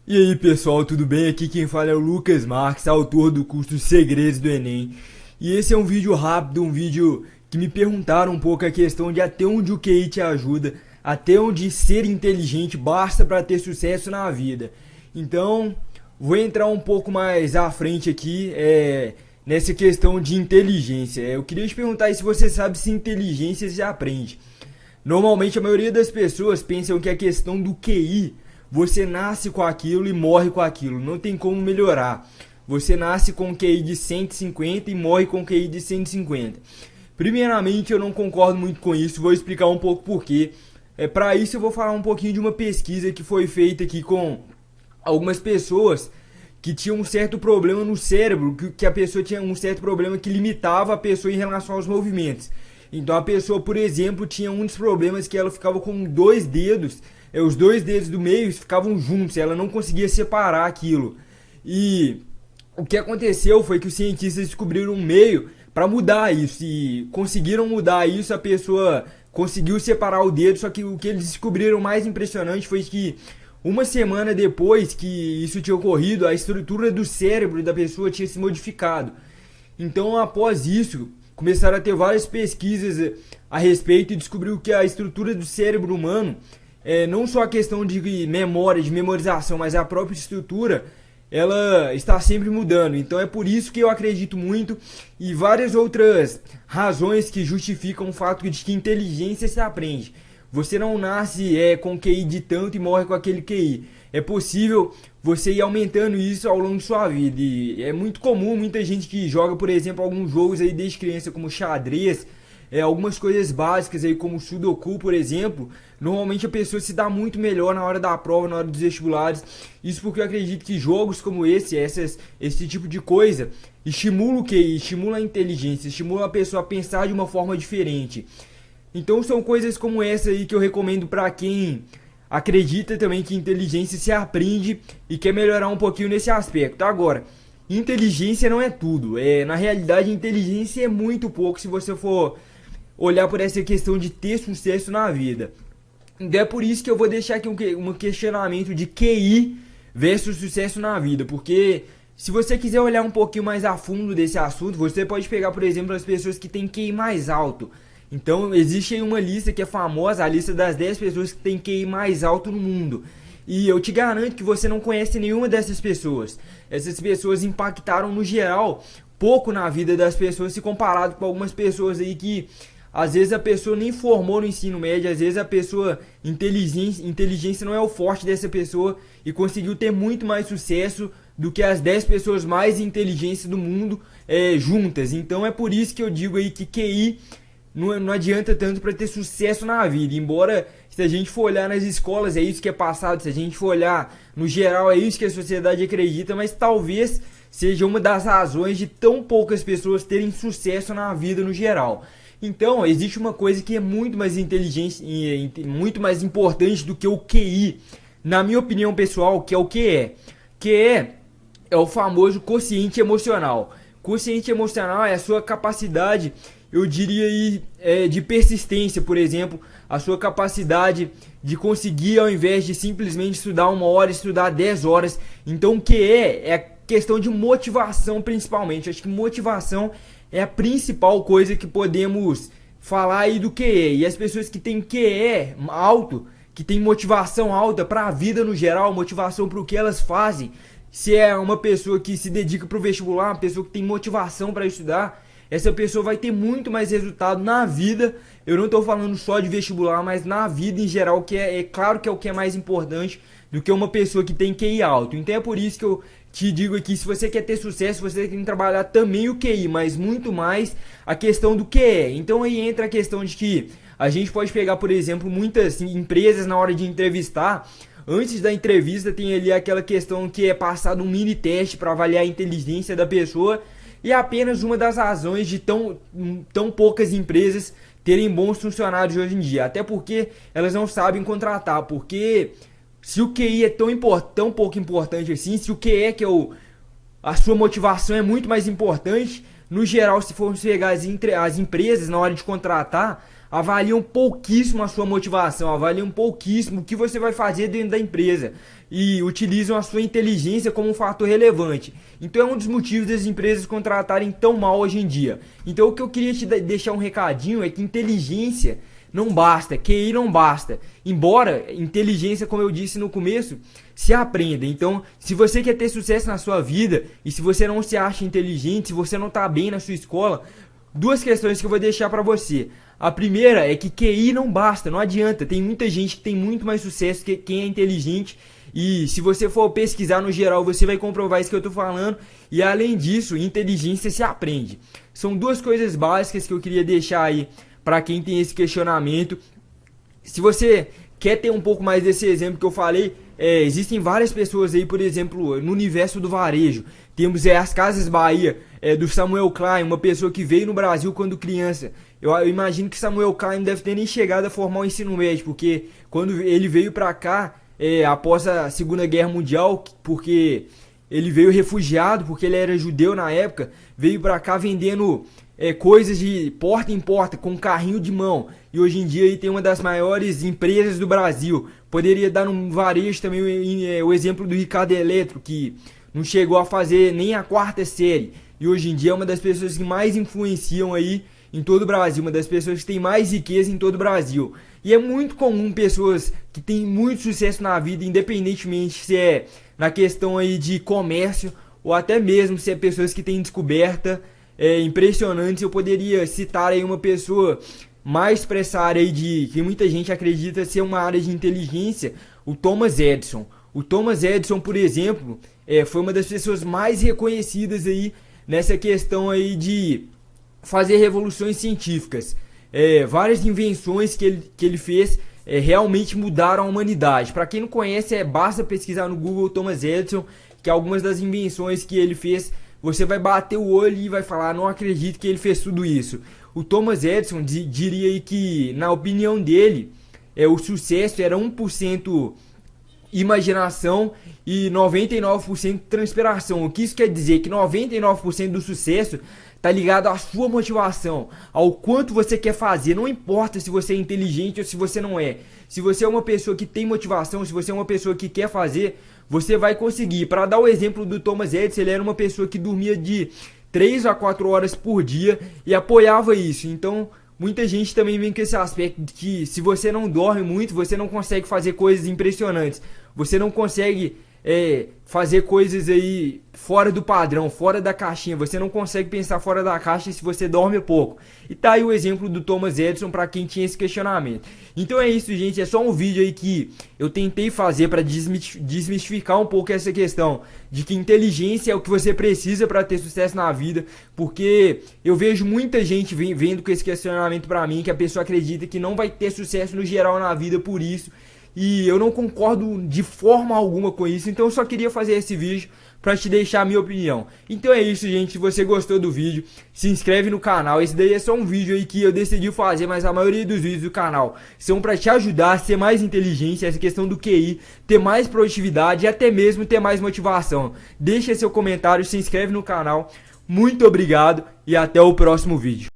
E aí pessoal, tudo bem? Aqui quem fala é o Lucas Marques, autor do curso Segredos do Enem. E esse é um vídeo rápido, um vídeo que me perguntaram um pouco a questão de até onde o QI te ajuda, até onde ser inteligente basta para ter sucesso na vida. Então, vou entrar um pouco mais à frente aqui nessa questão de inteligência. Eu queria te perguntar aí se você sabe se inteligência se aprende. Normalmente a maioria das pessoas pensam que a questão do QI, você nasce com aquilo e morre com aquilo, não tem como melhorar. Você nasce com um QI de 150 e morre com um QI de 150. Primeiramente, eu não concordo muito com isso, vou explicar um pouco por quê. Para isso eu vou falar um pouquinho de uma pesquisa que foi feita aqui com algumas pessoas que tinham um certo problema no cérebro, que a pessoa tinha um certo problema que limitava a pessoa em relação aos movimentos. Então a pessoa, por exemplo, tinha um dos problemas que ela ficava com dois dedos, os dois dedos do meio ficavam juntos, ela não conseguia separar aquilo. E o que aconteceu foi que os cientistas descobriram um meio para mudar isso e conseguiram mudar isso, a pessoa conseguiu separar o dedo, só que o que eles descobriram mais impressionante foi que uma semana depois que isso tinha ocorrido, a estrutura do cérebro da pessoa tinha se modificado. Então, após isso, começaram a ter várias pesquisas a respeito e descobriu que a estrutura do cérebro humano, não só a questão de memória, de memorização, mas a própria estrutura, ela está sempre mudando. Então é por isso que eu acredito muito e várias outras razões que justificam o fato de que inteligência se aprende. Você não nasce com QI de tanto e morre com aquele QI. É possível você ir aumentando isso ao longo de sua vida. E é muito comum, muita gente que joga, por exemplo, alguns jogos aí desde criança, como xadrez, algumas coisas básicas aí, como Sudoku, por exemplo. Normalmente a pessoa se dá muito melhor na hora da prova, na hora dos vestibulares. Isso porque eu acredito que jogos como esse tipo de coisa, estimula o QI, estimula a inteligência, estimula a pessoa a pensar de uma forma diferente. Então são coisas como essa aí que eu recomendo para quem acredita também que inteligência se aprende e quer melhorar um pouquinho nesse aspecto. Agora, inteligência não é tudo. Na realidade, inteligência é muito pouco se você for olhar por essa questão de ter sucesso na vida. Então é por isso que eu vou deixar aqui um questionamento de QI versus sucesso na vida, porque se você quiser olhar um pouquinho mais a fundo desse assunto, você pode pegar, por exemplo, as pessoas que têm QI mais alto. Então existe aí uma lista que é famosa, a lista das 10 pessoas que têm QI mais alto no mundo. E eu te garanto que você não conhece nenhuma dessas pessoas. Essas pessoas impactaram no geral pouco na vida das pessoas se comparado com algumas pessoas aí que às vezes a pessoa nem formou no ensino médio, às vezes a pessoa inteligência não é o forte dessa pessoa e conseguiu ter muito mais sucesso do que as 10 pessoas mais inteligentes do mundo juntas. Então é por isso que eu digo aí que QI não adianta tanto para ter sucesso na vida. Embora, se a gente for olhar nas escolas, é isso que é passado. Se a gente for olhar no geral, é isso que a sociedade acredita. Mas talvez seja uma das razões de tão poucas pessoas terem sucesso na vida no geral. Então, existe uma coisa que é muito mais inteligente e muito mais importante do que o QI, na minha opinião pessoal, que é o QE. QE é o famoso quociente emocional. Quociente emocional é a sua capacidade, eu diria aí, de persistência, por exemplo, a sua capacidade de conseguir, ao invés de simplesmente estudar uma hora, estudar 10 horas. Então o que é questão de motivação principalmente. Acho que motivação é a principal coisa que podemos falar aí do QE. E as pessoas que têm QE alto, que têm motivação alta para a vida no geral, motivação para o que elas fazem, se é uma pessoa que se dedica para o vestibular, uma pessoa que tem motivação para estudar, essa pessoa vai ter muito mais resultado na vida. Eu não estou falando só de vestibular, mas na vida em geral, que é claro que é o que é mais importante do que uma pessoa que tem QI alto. Então é por isso que eu te digo aqui, se você quer ter sucesso, você tem que trabalhar também o QI, mas muito mais a questão do QE. Então aí entra a questão de que a gente pode pegar, por exemplo, muitas empresas na hora de entrevistar. Antes da entrevista tem ali aquela questão que é passado um mini teste para avaliar a inteligência da pessoa. E é apenas uma das razões de tão poucas empresas terem bons funcionários hoje em dia. Até porque elas não sabem contratar. Porque se o QI é tão pouco importante assim, se o QE, a sua motivação é muito mais importante, no geral, se for pegar as empresas na hora de contratar, avaliam pouquíssimo a sua motivação, avaliam pouquíssimo o que você vai fazer dentro da empresa e utilizam a sua inteligência como um fator relevante. Então é um dos motivos das empresas contratarem tão mal hoje em dia. Então o que eu queria te deixar um recadinho é que inteligência não basta, QI não basta. Embora inteligência, como eu disse no começo, se aprenda. Então, se você quer ter sucesso na sua vida e se você não se acha inteligente, se você não está bem na sua escola, duas questões que eu vou deixar para você. A primeira é que QI não basta, não adianta. Tem muita gente que tem muito mais sucesso que quem é inteligente. E se você for pesquisar no geral, você vai comprovar isso que eu estou falando. E além disso, inteligência se aprende. São duas coisas básicas que eu queria deixar aí para quem tem esse questionamento. Se você quer ter um pouco mais desse exemplo que eu falei, existem várias pessoas aí, por exemplo, no universo do varejo. Temos as Casas Bahia, do Samuel Klein, uma pessoa que veio no Brasil quando criança. Eu imagino que Samuel Klein não deve ter nem chegado a formar o ensino médio, porque quando ele veio para cá, após a Segunda Guerra Mundial, porque ele veio refugiado, porque ele era judeu na época, veio para cá vendendo coisas de porta em porta, com carrinho de mão. E hoje em dia ele tem uma das maiores empresas do Brasil. Poderia dar no varejo também o exemplo do Ricardo Eletro, que não chegou a fazer nem a 4ª série. E hoje em dia é uma das pessoas que mais influenciam aí em todo o Brasil, uma das pessoas que tem mais riqueza em todo o Brasil. E é muito comum pessoas que têm muito sucesso na vida, independentemente se é na questão aí de comércio ou até mesmo se é pessoas que têm descoberta impressionantes. Eu poderia citar aí uma pessoa mais para essa área aí que muita gente acredita ser uma área de inteligência, o Thomas Edison. O Thomas Edison, por exemplo, foi uma das pessoas mais reconhecidas aí nessa questão aí de fazer revoluções científicas. Várias invenções que ele fez realmente mudaram a humanidade. Para quem não conhece, basta pesquisar no Google Thomas Edison, que algumas das invenções que ele fez, você vai bater o olho e vai falar, não acredito que ele fez tudo isso. O Thomas Edison diria aí que, na opinião dele, o sucesso era 1% imaginação e 99% transpiração. O que isso quer dizer? Que 99% do sucesso está ligado à sua motivação, ao quanto você quer fazer. Não importa se você é inteligente ou se você não é. Se você é uma pessoa que tem motivação, se você é uma pessoa que quer fazer, você vai conseguir. Para dar o exemplo do Thomas Edison, ele era uma pessoa que dormia de 3 a 4 horas por dia e apoiava isso. Então, muita gente também vem com esse aspecto de que se você não dorme muito, você não consegue fazer coisas impressionantes. Você não consegue fazer coisas aí fora do padrão, fora da caixinha. Você não consegue pensar fora da caixa se você dorme pouco. E tá aí o exemplo do Thomas Edison para quem tinha esse questionamento. Então é isso, gente. É só um vídeo aí que eu tentei fazer para desmistificar um pouco essa questão de que inteligência é o que você precisa para ter sucesso na vida. Porque eu vejo muita gente vendo com esse questionamento para mim, que a pessoa acredita que não vai ter sucesso no geral na vida por isso. E eu não concordo de forma alguma com isso. Então eu só queria fazer esse vídeo para te deixar a minha opinião. Então é isso, gente. Se você gostou do vídeo, se inscreve no canal. Esse daí é só um vídeo aí que eu decidi fazer, mas a maioria dos vídeos do canal são para te ajudar a ser mais inteligente, essa questão do QI, ter mais produtividade e até mesmo ter mais motivação. Deixa seu comentário, se inscreve no canal. Muito obrigado e até o próximo vídeo.